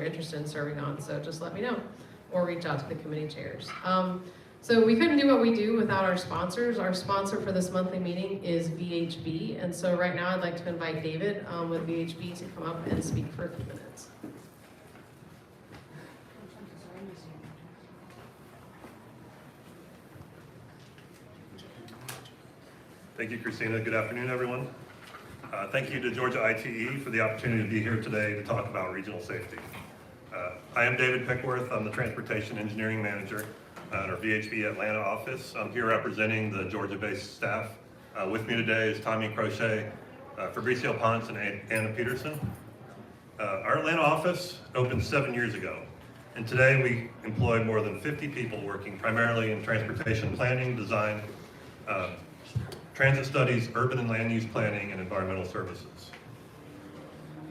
interested in serving on, so just let me know or reach out to the committee chairs. So we couldn't do what we do without our sponsors. Our sponsor for this monthly meeting is VHB, and so right now I'd like to invite David with VHB to come up and speak for a few minutes. Thank you, Christina. Good afternoon, everyone. Thank you to Georgia ITE for the opportunity to be here today to talk about regional safety. I am David Pickworth. I'm the Transportation Engineering Manager at our VHB Atlanta office. I'm here representing the Georgia-based staff. With me today is Tommy Crochet, Fabricio Ponce, and Anna Peterson. Our Atlanta office opened 7 years ago, and today we employ more than 50 people working primarily in transportation planning, design, transit studies, urban and land use planning, and environmental services.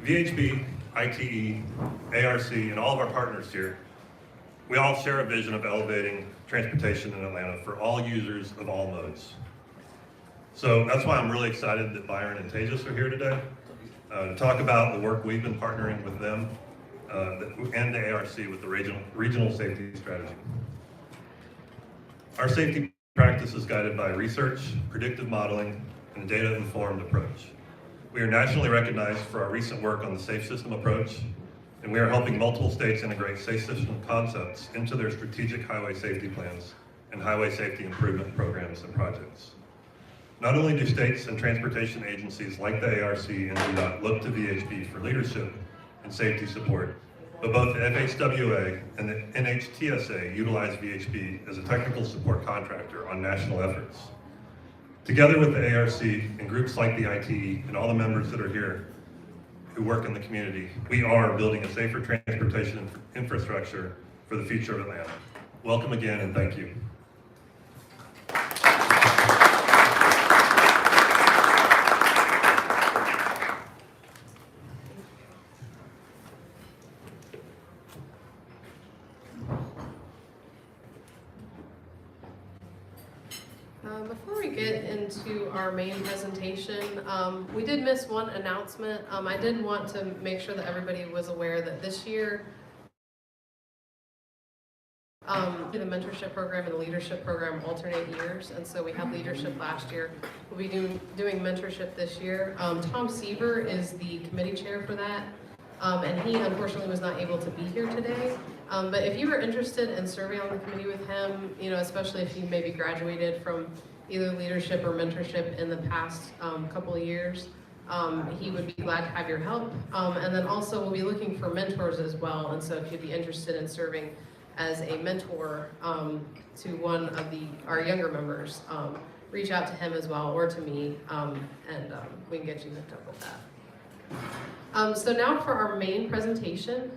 VHB, ITE, ARC, and all of our partners here, we all share a vision of elevating transportation in Atlanta for all users of all modes. So that's why I'm really excited that Byron and Tejas are here today to talk about the work we've been partnering with them and the ARC with the regional safety strategy. Our safety practice is guided by research, predictive modeling, and a data-informed approach. We are nationally recognized for our recent work on the Safe System approach, and we are helping multiple states integrate safe system concepts into their strategic highway safety plans and highway safety improvement programs and projects. Not only do states and transportation agencies like the ARC and UDOT look to VHB for leadership and safety support, but both the FHWA and the NHTSA utilize VHB as a technical support contractor on national efforts. Together with the ARC and groups like the ITE and all the members that are here who work in the community, we are building a safer transportation infrastructure for the future of Atlanta. Welcome again, and thank you. Before we get into our main presentation, we did miss one announcement. I did want to make sure that everybody was aware that this year, the Mentorship Program and the Leadership Program alternate years, and so we had leadership last year. We'll be doing mentorship this year. Tom Seaver is the committee chair for that, and he unfortunately was not able to be here today. But if you were interested in serving on the committee with him, especially if you maybe graduated from either leadership or mentorship in the past couple of years, he would be glad to have your help. And then also we'll be looking for mentors as well. And so if you'd be interested in serving as a mentor to one of our younger members, reach out to him as well, or to me, and we can get you hooked up with that. So now for our main presentation,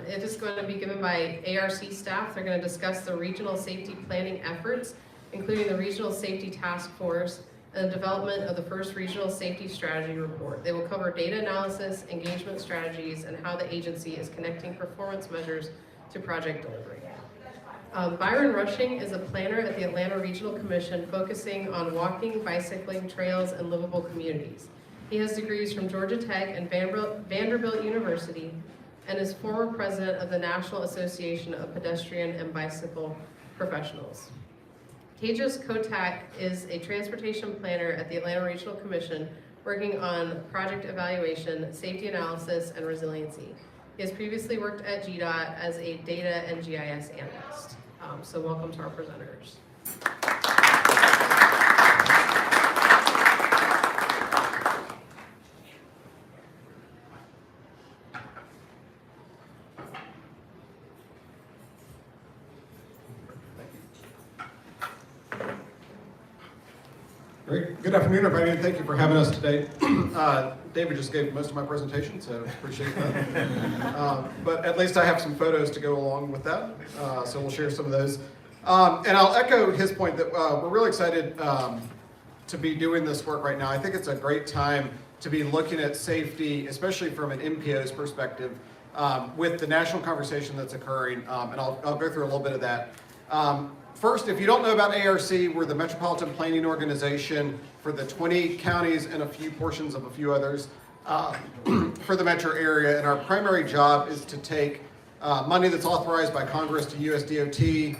it is going to be given by ARC staff. They're going to discuss the regional safety planning efforts, including the Regional Safety Task Force and the development of the first Regional Safety Strategy Report. They will cover data analysis, engagement strategies, and how the agency is connecting performance measures to project delivery. Byron Rushing is a planner at the Atlanta Regional Commission focusing on walking, bicycling, trails, and livable communities. He has degrees from Georgia Tech and Vanderbilt University and is former president of the National Association of Pedestrian and Bicycle Professionals. Tejas Kotak is a transportation planner at the Atlanta Regional Commission working on project evaluation, safety analysis, and resiliency. He has previously worked at GDOT as a data and GIS analyst. So welcome to our presenters. Great. Good afternoon, everybody, and thank you for having us today. David just gave most of my presentation, so appreciate that. But at least I have some photos to go along with that, so we'll share some of those. And I'll echo his point that we're really excited to be doing this work right now. I think it's a great time to be looking at safety, especially from an MPO's perspective, with the national conversation that's occurring, and I'll go through a little bit of that. First, if you don't know about ARC, we're the Metropolitan Planning Organization for the 20 counties and a few portions of a few others for the metro area. And our primary job is to take money that's authorized by Congress to USDOT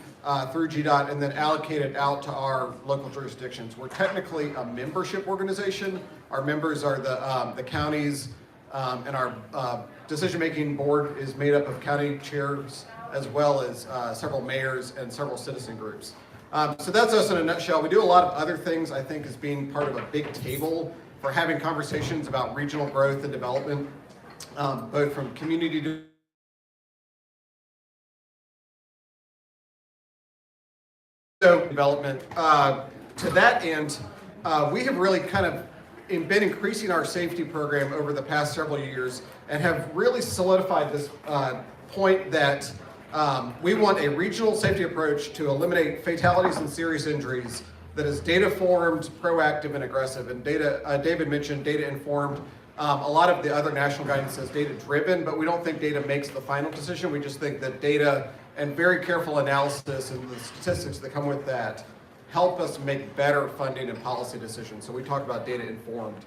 through GDOT and then allocated out to our local jurisdictions. We're technically a membership organization. Our members are the counties, and our decision-making board is made up of county chairs as well as several mayors and several citizen groups. So that's us in a nutshell. We do a lot of other things, I think, as being part of a big table for having conversations about regional growth and development, both from community development. To that end, we have really kind of been increasing our safety program over the past several years and have really solidified this point that we want a regional safety approach to eliminate fatalities and serious injuries that is data-formed, proactive, and aggressive. And David mentioned data-informed. A lot of the other national guidance says data-driven, but we don't think data makes the final decision. We just think that data and very careful analysis and the statistics that come with that help us make better funding and policy decisions. So we talk about data-informed.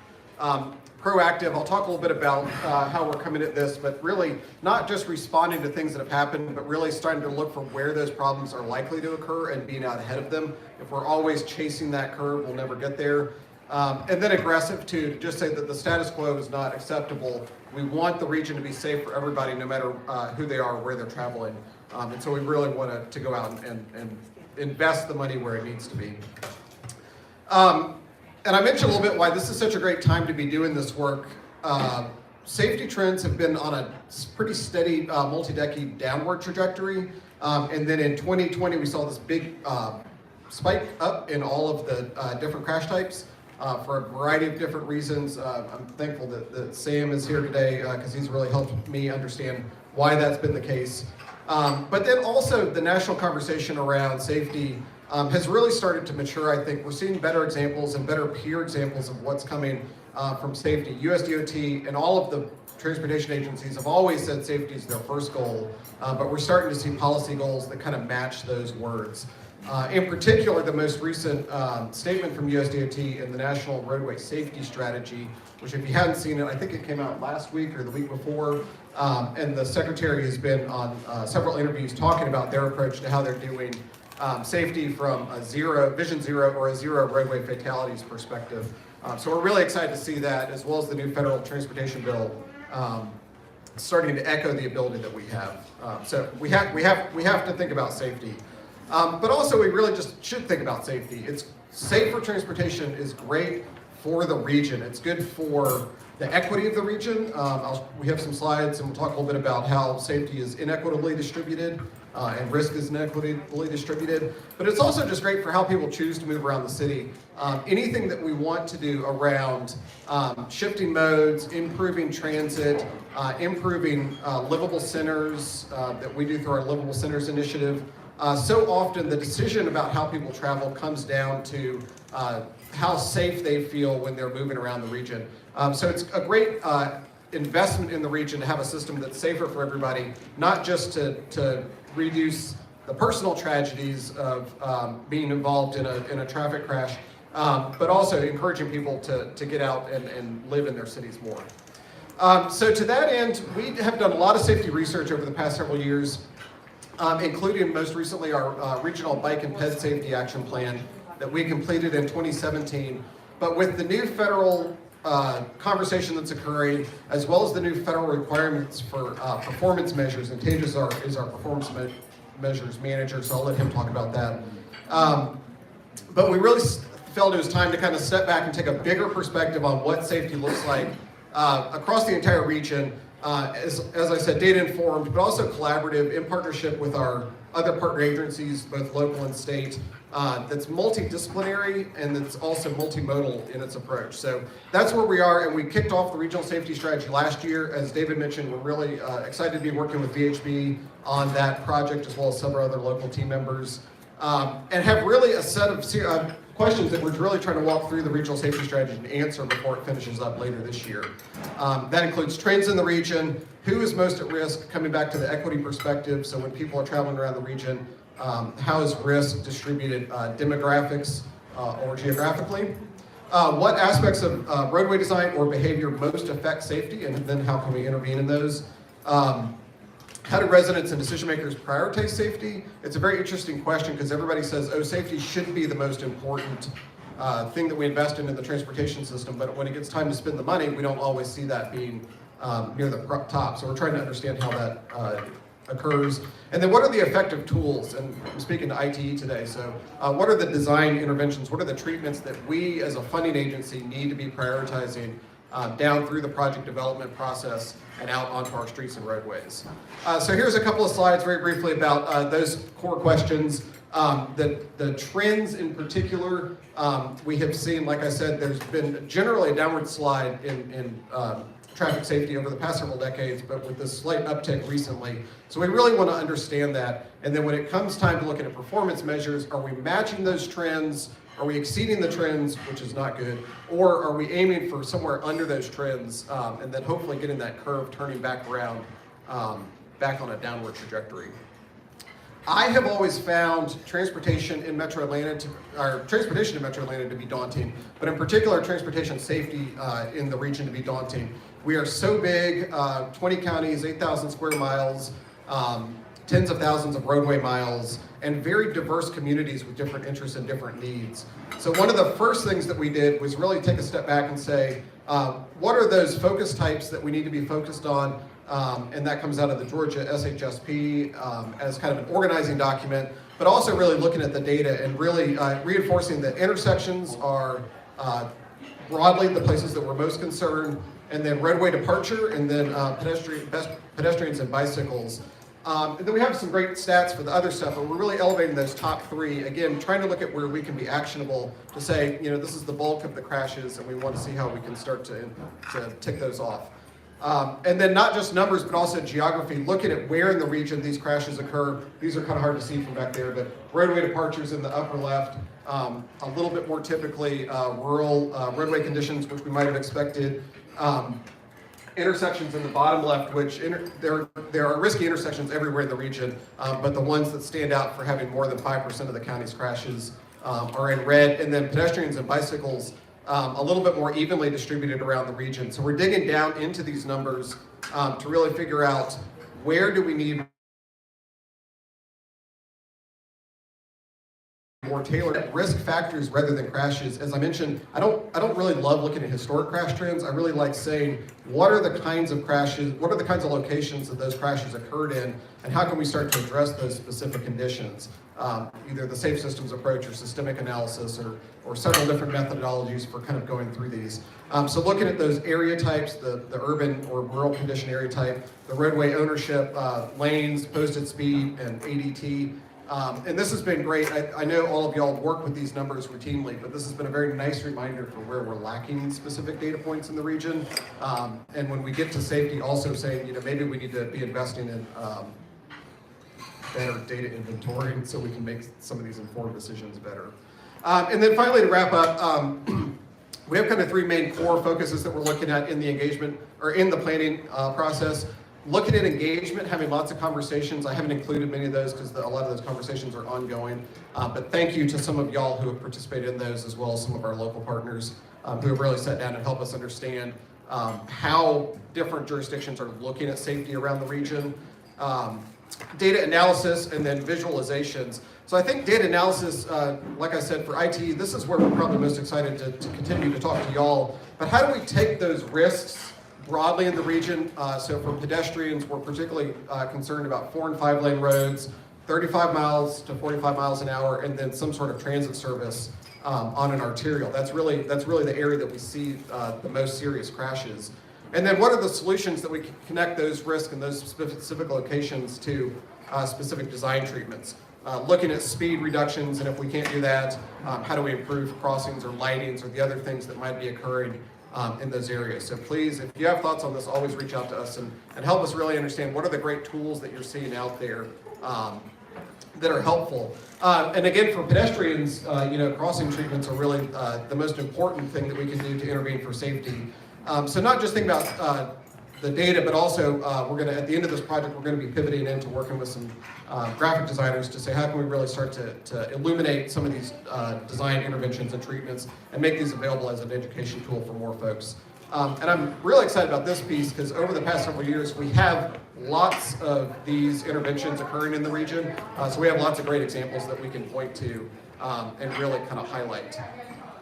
Proactive, I'll talk a little bit about how we're coming at this, but really not just responding to things that have happened, but really starting to look for where those problems are likely to occur and being out ahead of them. If we're always chasing that curve, we'll never get there. And then aggressive to just say that the status quo is not acceptable. We want the region to be safe for everybody, no matter who they are or where they're traveling. And so we really want to go out and invest the money where it needs to be. And I mentioned a little bit why this is such a great time to be doing this work. Safety trends have been on a pretty steady multi-decade downward trajectory. And then in 2020, we saw this big spike up in all of the different crash types for a variety of different reasons. I'm thankful that Sam is here today because he's really helped me understand why that's been the case. But then also the national conversation around safety has really started to mature, I think. We're seeing better examples and better peer examples of what's coming from safety. USDOT and all of the transportation agencies have always said safety is their first goal, but we're starting to see policy goals that kind of match those words. In particular, the most recent statement from USDOT in the National Roadway Safety Strategy, which if you hadn't seen it, I think it came out last week or the week before, and the Secretary has been on several interviews talking about their approach to how they're doing safety from a vision zero or a zero roadway fatalities perspective. So we're really excited to see that, as well as the new federal transportation bill starting to echo the ability that we have. So we have to think about safety. But also we really just should think about safety. It's safer transportation is great for the region. It's good for the equity of the region. We have some slides and we'll talk a little bit about how safety is inequitably distributed and risk is inequitably distributed. But it's also just great for how people choose to move around the city. Anything that we want to do around shifting modes, improving transit, improving livable centers that we do through our Livable Centers initiative. So often the decision about how people travel comes down to how safe they feel when they're moving around the region. So it's a great investment in the region to have a system that's safer for everybody, not just to reduce the personal tragedies of being involved in a traffic crash, but also encouraging people to get out and live in their cities more. So to that end, we have done a lot of safety research over the past several years, including most recently our regional bike and ped safety action plan that we completed in 2017. But with the new federal conversation that's occurring, as well as the new federal requirements for performance measures, and Tej is our performance measures manager, so I'll let him talk about that. But we really felt it was time to kind of step back and take a bigger perspective on what safety looks like across the entire region. As I said, data-informed, but also collaborative in partnership with our other partner agencies, both local and state, that's multidisciplinary and that's also multimodal in its approach. So that's where we are, and we kicked off the regional safety strategy last year. As David mentioned, we're really excited to be working with VHB on that project, as well as several other local team members, and have really a set of questions that we're really trying to walk through the regional safety strategy and answer before it finishes up later this year. That includes trends in the region, who is most at risk, coming back to the equity perspective, so when people are traveling around the region, how is risk distributed demographics or geographically? What aspects of roadway design or behavior most affect safety, and then how can we intervene in those? How do residents and decision makers prioritize safety? It's a very interesting question because everybody says, oh, safety should be the most important thing that we invest in the transportation system, but when it gets time to spend the money, we don't always see that being near the top. So we're trying to understand how that occurs. And then what are the effective tools? And I'm speaking to ITE today, so what are the design interventions? What are the treatments that we as a funding agency need to be prioritizing down through the project development process and out onto our streets and roadways? So here's a couple of slides very briefly about those core questions. The trends in particular, we have seen, like I said, there's been generally a downward slide in traffic safety over the past several decades, but with this slight uptick recently. So we really want to understand that. And then when it comes time to looking at performance measures, are we matching those trends? Are we exceeding the trends, which is not good? Or are we aiming for somewhere under those trends and then hopefully getting that curve turning back around, back on a downward trajectory? I have always found transportation in Metro Atlanta to be daunting, but in particular transportation safety in the region to be daunting. We are so big, 20 counties, 8,000 square miles, tens of thousands of roadway miles, and very diverse communities with different interests and different needs. So one of the first things that we did was really take a step back and say, what are those focus types that we need to be focused on? And that comes out of the Georgia SHSP as kind of an organizing document, but also really looking at the data and really reinforcing that intersections are broadly the places that we're most concerned, and then roadway departure, and then pedestrians and bicycles. And then we have some great stats for the other stuff, but we're really elevating those top three. Again, trying to look at where we can be actionable to say, you know, this is the bulk of the crashes, and we want to see how we can start to tick those off. And then not just numbers, but also geography, looking at where in the region these crashes occur. These are kind of hard to see from back there, but roadway departures in the upper left, a little bit more typically rural roadway conditions, which we might have expected. Intersections in the bottom left, which there are risky intersections everywhere in the region, but the ones that stand out for having more than 5% of the county's crashes are in red. And then pedestrians and bicycles, a little bit more evenly distributed around the region. So we're digging down into these numbers to really figure out where do we need more tailored risk factors rather than crashes. As I mentioned, I don't really love looking at historic crash trends. I really like saying, what are the kinds of crashes, what are the kinds of locations that those crashes occurred in, and how can we start to address those specific conditions? Either the safe systems approach or systemic analysis or several different methodologies for kind of going through these. So looking at those area types, the urban or rural condition area type, the roadway ownership, lanes, posted speed, and ADT. And this has been great. I know all of y'all work with these numbers routinely, but this has been a very nice reminder for where we're lacking specific data points in the region. And when we get to safety, also saying, you know, maybe we need to be investing in better data inventory so we can make some of these informed decisions better. And then finally, to wrap up, we have kind of three main core focuses that we're looking at in the engagement or in the planning process. Looking at engagement, having lots of conversations. I haven't included many of those because a lot of those conversations are ongoing. But thank you to some of y'all who have participated in those, as well as some of our local partners who have really sat down and helped us understand how different jurisdictions are looking at safety around the region. Data analysis, and then visualizations. So I think data analysis, like I said, for IT, this is where we're probably most excited to continue to talk to y'all. But how do we take those risks broadly in the region? So for pedestrians, we're particularly concerned about 4 and 5 lane roads, 35 miles to 45 miles an hour, and then some sort of transit service on an arterial. That's really the area that we see the most serious crashes. And then what are the solutions that we can connect those risks and those specific locations to specific design treatments? Looking at speed reductions, and if we can't do that, how do we improve crossings or lightings or the other things that might be occurring in those areas? So please, if you have thoughts on this, always reach out to us and help us really understand what are the great tools that you're seeing out there that are helpful. And again, for pedestrians, crossing treatments are really the most important thing that we can do to intervene for safety. So not just think about the data, but also we're going to, at the end of this project, we're going to be pivoting into working with some graphic designers to say, how can we really start to illuminate some of these design interventions and treatments and make these available as an education tool for more folks And I'm really excited about this piece because over the past several years, we have lots of these interventions occurring in the region. So we have lots of great examples that we can point to and really kind of highlight.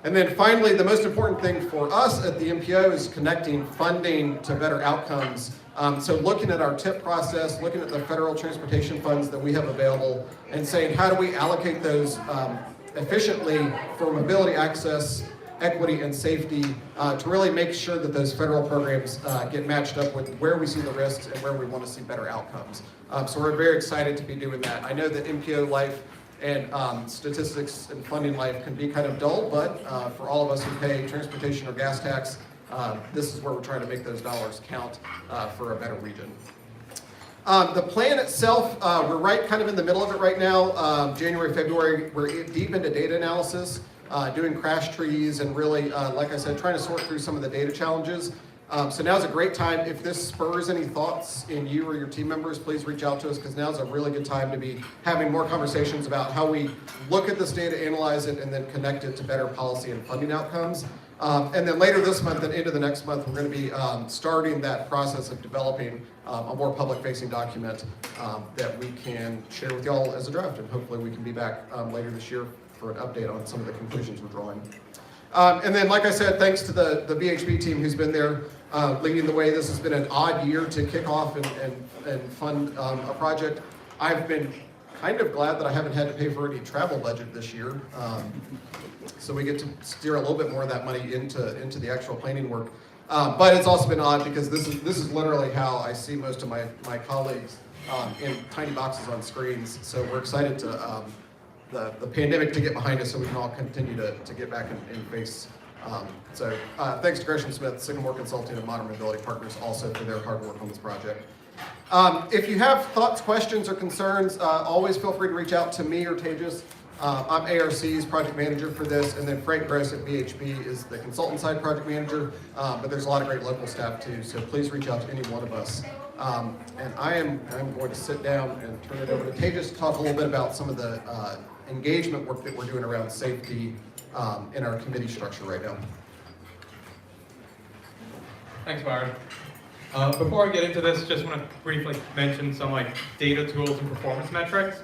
And then finally, the most important thing for us at the MPO is connecting funding to better outcomes. So looking at our TIP process, looking at the federal transportation funds that we have available, and saying how do we allocate those efficiently for mobility access, equity, and safety to really make sure that those federal programs get matched up with where we see the risks and where we want to see better outcomes. So we're very excited to be doing that. I know that MPO life and statistics and funding life can be kind of dull, but for all of us who pay transportation or gas tax, this is where we're trying to make those dollars count for a better region. The plan itself, we're right kind of in the middle of it right now. January, February, we're deep into data analysis, doing crash trees, and really, like I said, trying to sort through some of the data challenges. So now's a great time. If this spurs any thoughts in you or your team members, please reach out to us, because now's a really good time to be having more conversations about how we look at this data, analyze it, and then connect it to better policy and funding outcomes. And then later this month and into the next month, we're going to be starting that process of developing a more public-facing document that we can share with y'all as a draft, and hopefully we can be back later this year for an update on some of the conclusions we're drawing. And then, like I said, thanks to the VHB team who's been there leading the way. This has been an odd year to kick off and fund a project. I've been kind of glad that I haven't had to pay for any travel budget this year. So we get to steer a little bit more of that money into the actual planning work. But it's also been odd because this is literally how I see most of my colleagues in tiny boxes on screens. So we're excited to the pandemic to get behind us so we can all continue to get back in face. So thanks to Gresham Smith, Sycamore Consulting, and Modern Mobility Partners also for their hard work on this project. If you have thoughts, questions, or concerns, always feel free to reach out to me or Tejas. I'm ARC's project manager for this, and then Frank Gross at VHB is the consultant side project manager, but there's a lot of great local staff too, so please reach out to any one of us. And I'm going to sit down and turn it over to Tejas to talk a little bit about some of the engagement work that we're doing around safety in our committee structure right now. Thanks, Byron. Before I get into this, just want to briefly mention some data tools and performance metrics.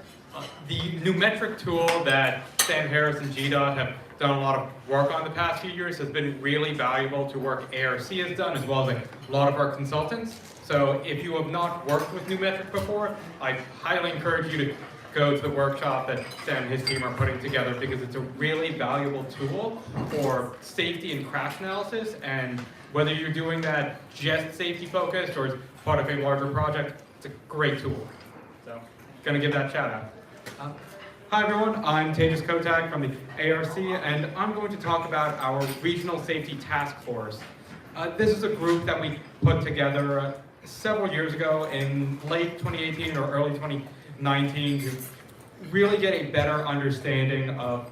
The new metric tool that Sam Harris and GDOT have done a lot of work on the past few years has been really valuable to work ARC has done, as well as a lot of our consultants. So if you have not worked with new metric before, I highly encourage you to go to the workshop that Sam and his team are putting together, because it's a really valuable tool for safety and crash analysis. And whether you're doing that just safety focused or as part of a larger project, it's a great tool. So, gonna give that shout out. Hi everyone, I'm Tejas Kotak from the ARC, and I'm going to talk about our Regional Safety Task Force. This is a group that we put together several years ago in late 2018 or early 2019 to really get a better understanding of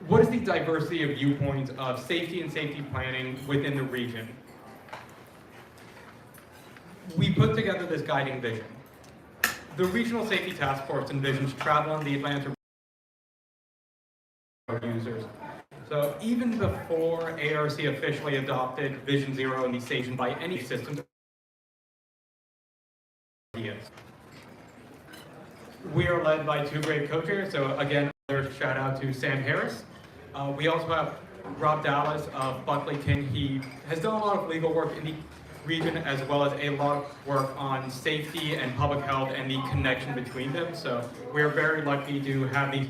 what is the diversity of viewpoints of safety and safety planning within the region. We put together this guiding vision. The Regional Safety Task Force envisions travel in the Atlanta users. So even before ARC officially adopted Vision Zero in the station by any systems, we are led by two great co-chairs. So again, another shout out to Sam Harris. We also have Rob Dallas of Buckley King. He has done a lot of legal work in the region, as well as a lot of work on safety and public health and the connection between them. So we're very lucky to have these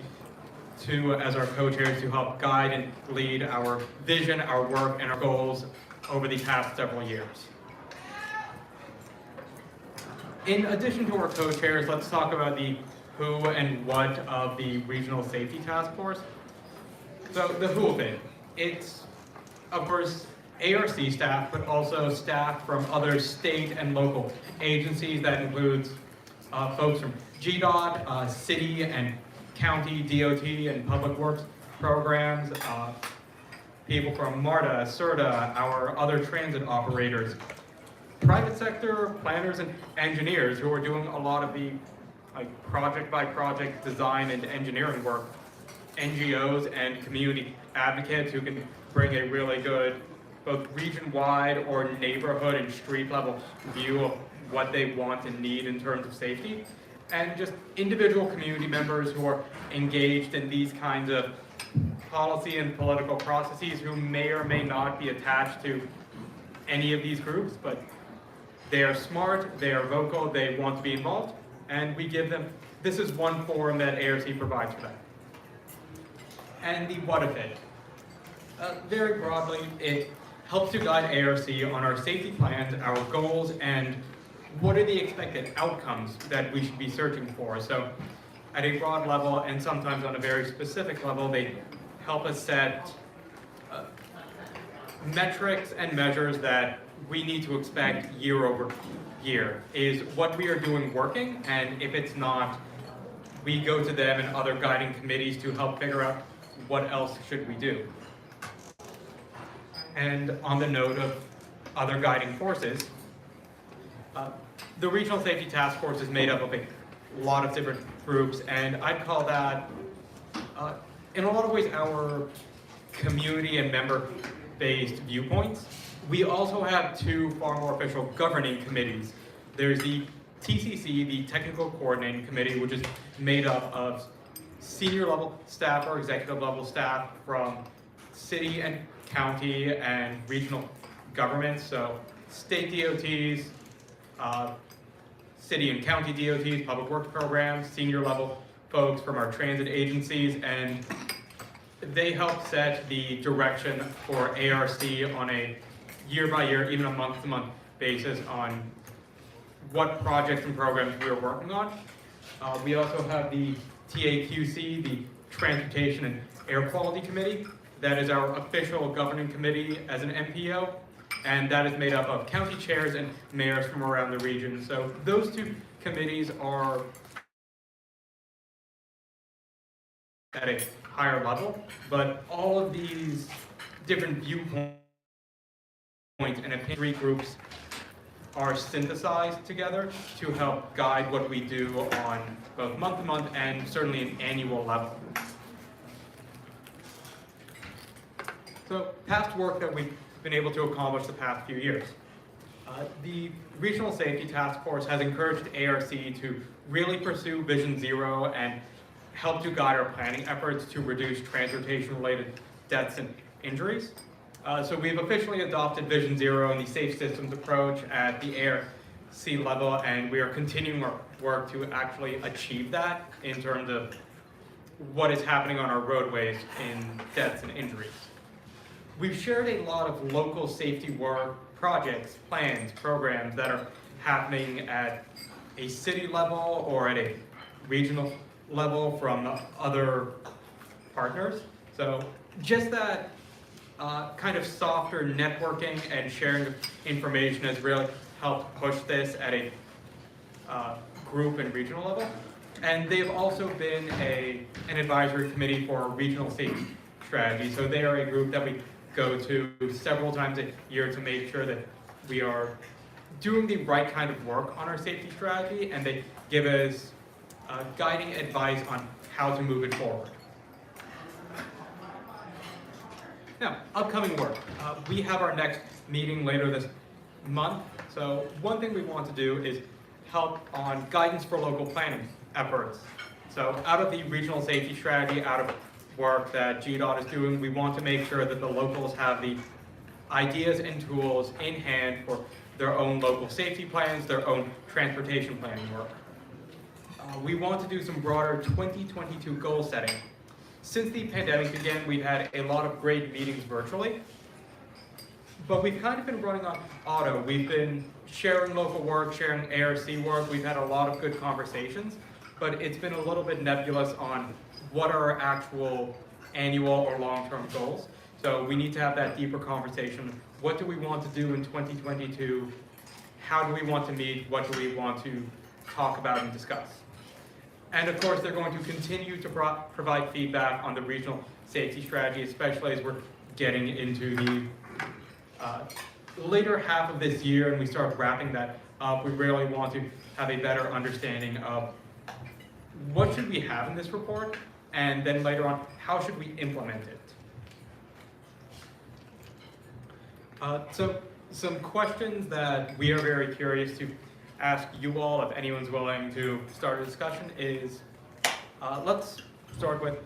two as our co-chairs to help guide and lead our vision, our work, and our goals over the past several years. In addition to our co-chairs, let's talk about the who and what of the Regional Safety Task Force. So the who of it, it's of course ARC staff, but also staff from other state and local agencies. That includes folks from GDOT, city and county DOT and public works programs, people from MARTA, CERTA, our other transit operators, private sector planners and engineers who are doing a lot of the project by project design and engineering work, NGOs and community advocates who can bring a really good both region-wide or neighborhood and street-level view of what they want and need in terms of safety, and just individual community members who are engaged in these kinds of policy and political processes who may or may not be attached to any of these groups, but they are smart, they are vocal, they want to be involved, and we give them, this is one forum that ARC provides for them. And the what of it. Very broadly, it helps to guide ARC on our safety plans, our goals, and what are the expected outcomes that we should be searching for. So at a broad level and sometimes on a very specific level, they help us set metrics and measures that we need to expect year over year. Is what we are doing working? And if it's not, we go to them and other guiding committees to help figure out what else should we do. And on the note of other guiding forces, the Regional Safety Task Force is made up of a lot of different groups, and I'd call that, in a lot of ways, our community and member-based viewpoints. We also have two far more official governing committees. There's the TCC, the Technical Coordinating Committee, which is made up of senior level staff or executive level staff from city and county and regional governments, so state DOTs, city and county DOTs, public works programs, senior level folks from our transit agencies, and they help set the direction for ARC on a year-by-year, even a month-to-month basis on what projects and programs we are working on. We also have the TAQC, the Transportation and Air Quality Committee. That is our official governing committee as an MPO, and that is made up of county chairs and mayors from around the region. So those two committees are at a higher level, but all of these different viewpoints and opinion groups are synthesized together to help guide what we do on both month-to-month and certainly an annual level. So past work that we've been able to accomplish the past few years. The Regional Safety Task Force has encouraged ARC to really pursue Vision Zero and help to guide our planning efforts to reduce transportation-related deaths and injuries. So we've officially adopted Vision Zero and the Safe Systems approach at the ARC level, and we are continuing our work to actually achieve that in terms of what is happening on our roadways in deaths and injuries. We've shared a lot of local safety work, projects, plans, programs that are happening at a city level or at a regional level from other partners. So just that kind of softer networking and sharing of information has really helped push this at a group and regional level. And they've also been an advisory committee for regional safety strategy. So they are a group that we go to several times a year to make sure that we are doing the right kind of work on our safety strategy, and they give us guiding advice on how to move it forward. Now, upcoming work. We have our next meeting later this month. So one thing we want to do is help on guidance for local planning efforts. So out of the regional safety strategy, out of work that GDOT is doing, we want to make sure that the locals have the ideas and tools in hand for their own local safety plans, their own transportation planning work. We want to do some broader 2022 goal setting. Since the pandemic began, we've had a lot of great meetings virtually, but we've kind of been running on auto. We've been sharing local work, sharing ARC work. We've had a lot of good conversations, but it's been a little bit nebulous on what are our actual annual or long-term goals. So we need to have that deeper conversation. What do we want to do in 2022? How do we want to meet? What do we want to talk about and discuss? And of course, they're going to continue to provide feedback on the regional safety strategy, especially as we're getting into the later half of this year and we start wrapping that up. We really want to have a better understanding of what should we have in this report, and then later on, how should we implement it? So some questions that we are very curious to ask you all, if anyone's willing to start a discussion, is let's start with,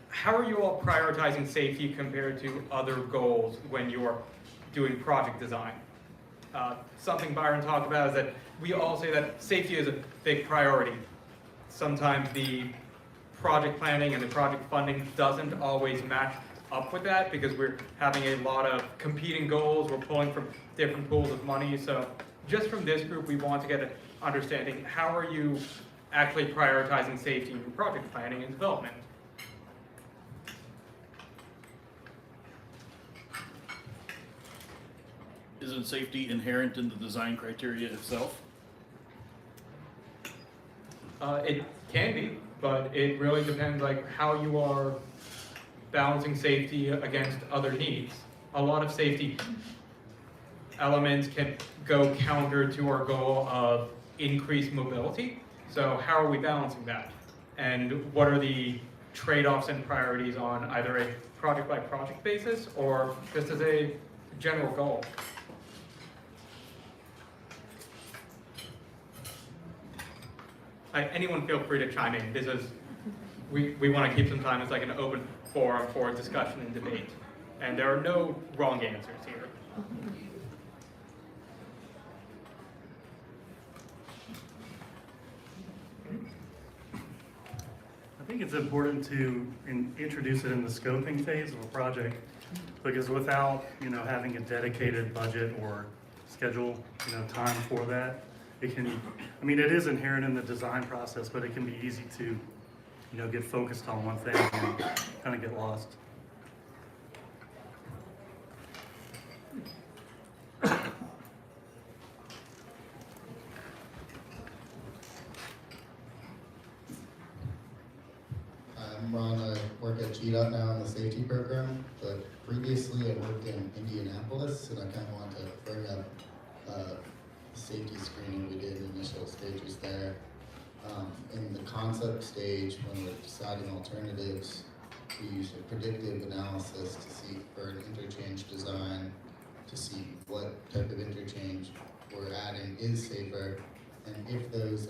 how are you all prioritizing safety compared to other goals when you're doing project design? Something Byron talked about is that we all say that safety is a big priority. Sometimes the project planning and the project funding doesn't always match up with that because we're having a lot of competing goals, we're pulling from different pools of money. So just from this group, we want to get an understanding, how are you actually prioritizing safety in project planning and development? Isn't safety inherent in the design criteria itself? It can be, but it really depends like how you are balancing safety against other needs. A lot of safety elements can go counter to our goal of increased mobility. So how are we balancing that? And what are the trade-offs and priorities on either a project-by-project basis or just as a general goal? Anyone feel free to chime in. This is, we want to keep some time as like an open forum for discussion and debate. And there are no wrong answers here. I think it's important to introduce it in the scoping phase of a project, because without, having a dedicated budget or schedule, time for that, it can, it is inherent in the design process, but it can be easy to, get focused on one thing and kind of get lost. I'm Ron. I work at GDOT now in the safety program, but previously I worked in Indianapolis, and I kind of want to bring up safety screening we did in initial stages there. In the concept stage, when we're deciding alternatives, we use a predictive analysis to see for an interchange design, to see what type of interchange we're adding is safer, and if those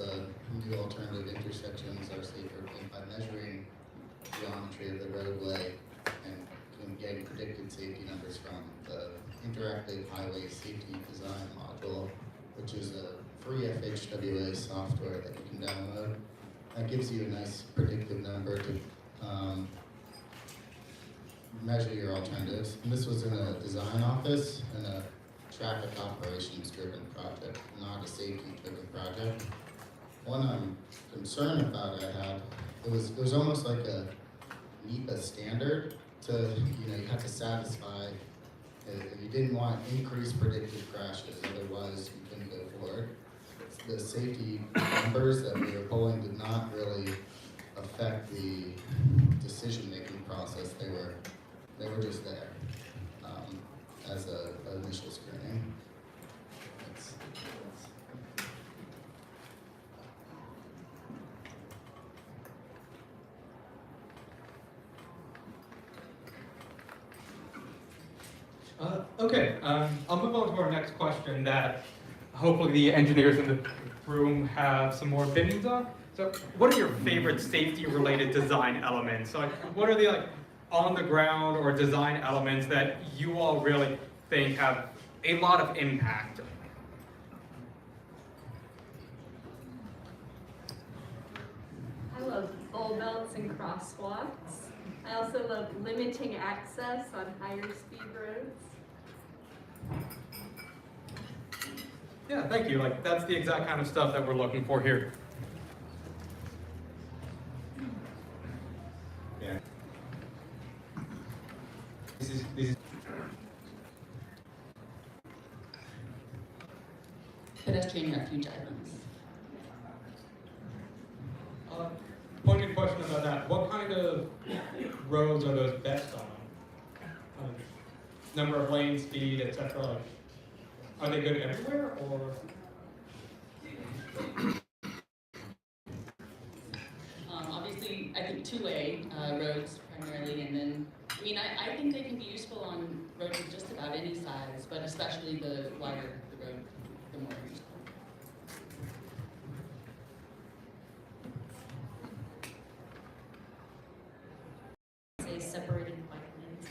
new alternative intersections are safer, and by measuring geometry of the roadway and getting predicted safety numbers from the Interactive Highway Safety Design Module, which is a free FHWA software that you can download. That gives you a nice predictive number to measure your alternatives. And this was in a design office and a traffic operations driven project, not a safety driven project. One concern about I had, it was almost like a NEPA standard to, you had to satisfy, you didn't want increased predicted crashes, otherwise you couldn't go forward. The safety numbers that we were pulling did not really affect the decision-making process. They were just there as an initial screening. Okay, I'll move on to our next question that hopefully the engineers in the room have some more opinions on. So what are your favorite safety-related design elements? So what are the on-the-ground or design elements that you all really think have a lot of impact? I love bulb belts and crosswalks. I also love limiting access on higher speed roads. Yeah, thank you. That's the exact kind of stuff that we're looking for here. Yeah. This is pedestrian refuge islands. Pointed question about that. What kind of roads are those best on? Number of lanes, speed, etc. Are they good everywhere, or? Obviously, I think two-way roads primarily, and then mean, I think they can be useful on roads of just about any size, but especially the wider the road, the more useful. Say separated bike lanes,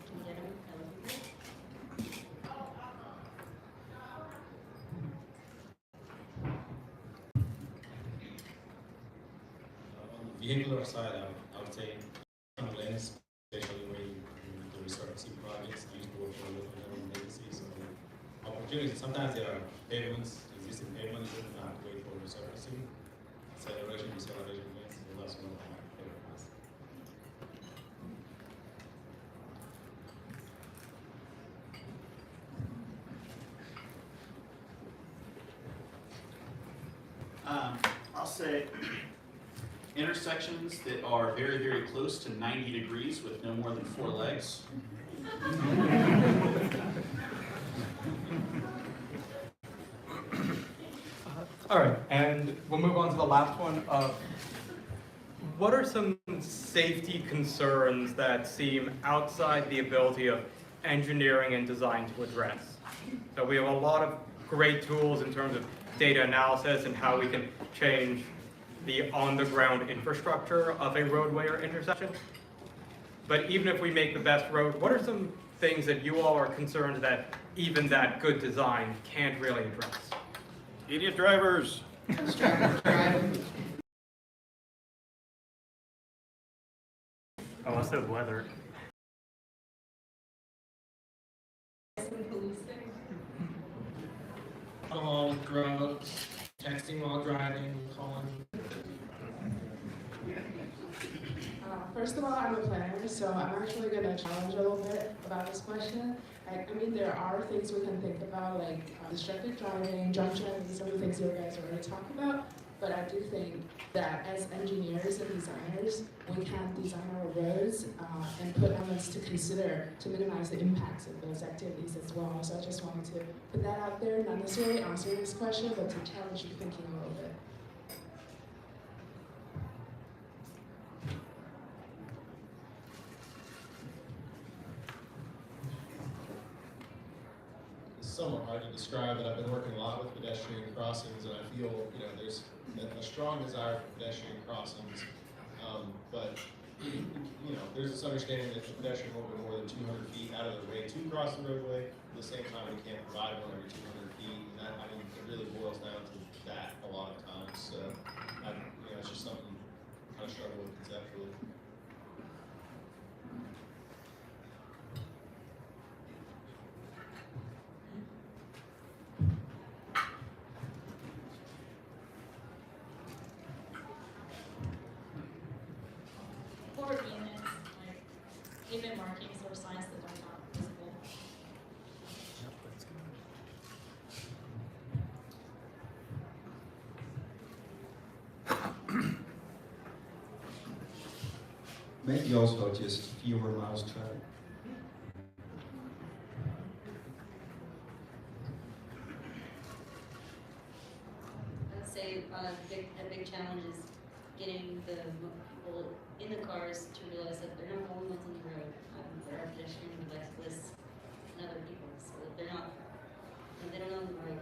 can get them, that would be great. On the vehicular side, I would say some lanes, especially where you do resurfacing projects, I used to work for a local government agency, so opportunities, sometimes there are pavements, existing pavements, that you have to wait for resurfacing, acceleration, deceleration lanes, so that's one of my favorite ones. I'll say intersections that are very, very close to 90 degrees with no more than 4 legs. All right, and we'll move on to the last one. What are some safety concerns that seem outside the ability of engineering and design to address? So we have a lot of great tools in terms of data analysis and how we can change the on-the-ground infrastructure of a roadway or intersection. But even if we make the best road, what are some things that you all are concerned that even that good design can't really address? Idiot drivers. Oh, I said weather. Alcohol, drugs, texting while driving, calling. First of all, I'm a planner, so I'm actually going to challenge a little bit about this question. I mean, there are things we can think about, like distracted driving, drunk driving, some of the things you guys already talked about. But I do think that as engineers and designers, we can design our roads and put elements to consider to minimize the impacts of those activities as well. So I just wanted to put that out there, not necessarily answer this question, but to challenge your thinking a little bit. It's somewhat hard to describe, but I've been working a lot with pedestrian crossings, and I feel, there's a strong desire for pedestrian crossings, but there's this understanding that the pedestrian won't go more than 200 feet out of their way to cross the roadway. At the same time, we can't provide one every 200 feet, and that, it really boils down to that a lot of times. So, it's just something I kind of struggle with conceptually. Forward units, like pavement markings or signs that are not visible. Maybe also just fewer miles traveled. I'd say a big challenge is getting the people in the cars to realize that they're not the only ones on the road. There are pedestrians, bicyclists, and other people, so that they don't own the road.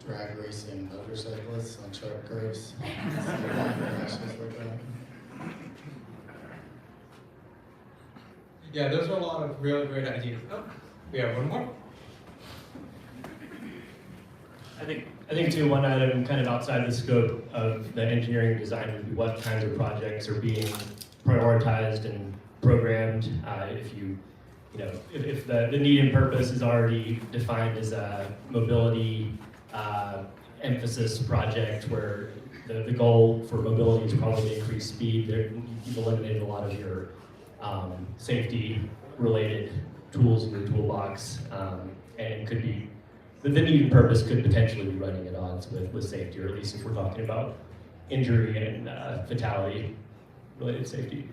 Drag racing motorcyclists on sharp curves. Yeah, those are a lot of really great ideas. Oh, we have one more. I think too, one item kind of outside the scope of the engineering and design would be what kinds of projects are being prioritized and programmed. If the need and purpose is already defined as a mobility emphasis project where the goal for mobility is probably to increase speed, you've eliminated a lot of your safety related tools in your toolbox, and could be the need and purpose could potentially be running at odds with safety, or at least if we're talking about injury and fatality related safety.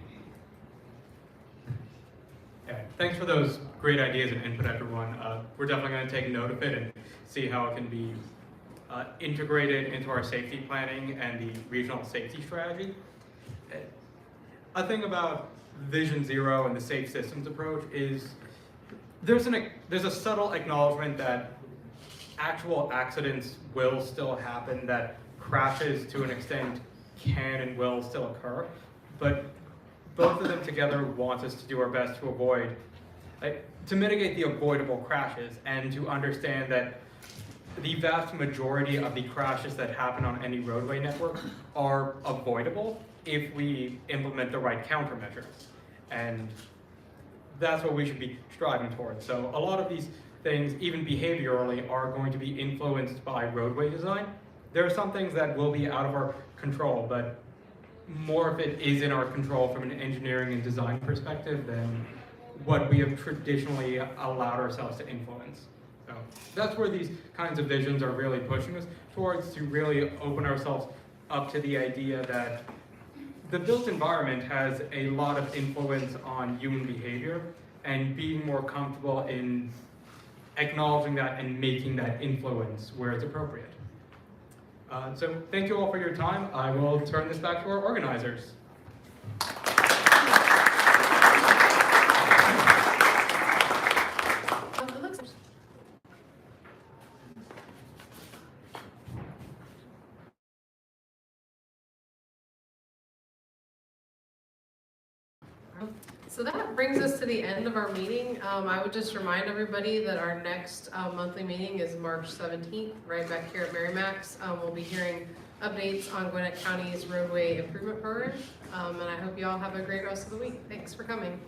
Yeah, thanks for those great ideas and input, everyone. We're definitely going to take note of it and see how it can be integrated into our safety planning and the regional safety strategy. a thing about Vision Zero and the safe systems approach is there's a subtle acknowledgement that actual accidents will still happen, that crashes to an extent can and will still occur, but both of them together want us to do our best to avoid, to mitigate the avoidable crashes and to understand that the vast majority of the crashes that happen on any roadway network are avoidable if we implement the right countermeasures. And that's what we should be striving towards. So a lot of these things, even behaviorally, are going to be influenced by roadway design. There are some things that will be out of our control, but more of it is in our control from an engineering and design perspective than what we have traditionally allowed ourselves to influence. So that's where these kinds of visions are really pushing us towards, to really open ourselves up to the idea that the built environment has a lot of influence on human behavior, and being more comfortable in acknowledging that and making that influence where it's appropriate. So thank you all for your time. I will turn this back to our organizers. So that brings us to the end of our meeting. I would just remind everybody that our next monthly meeting is March 17th, right back here at Merrimack's. We'll be hearing updates on Gwinnett County's roadway improvement program. And I hope you all have a great rest of the week. Thanks for coming.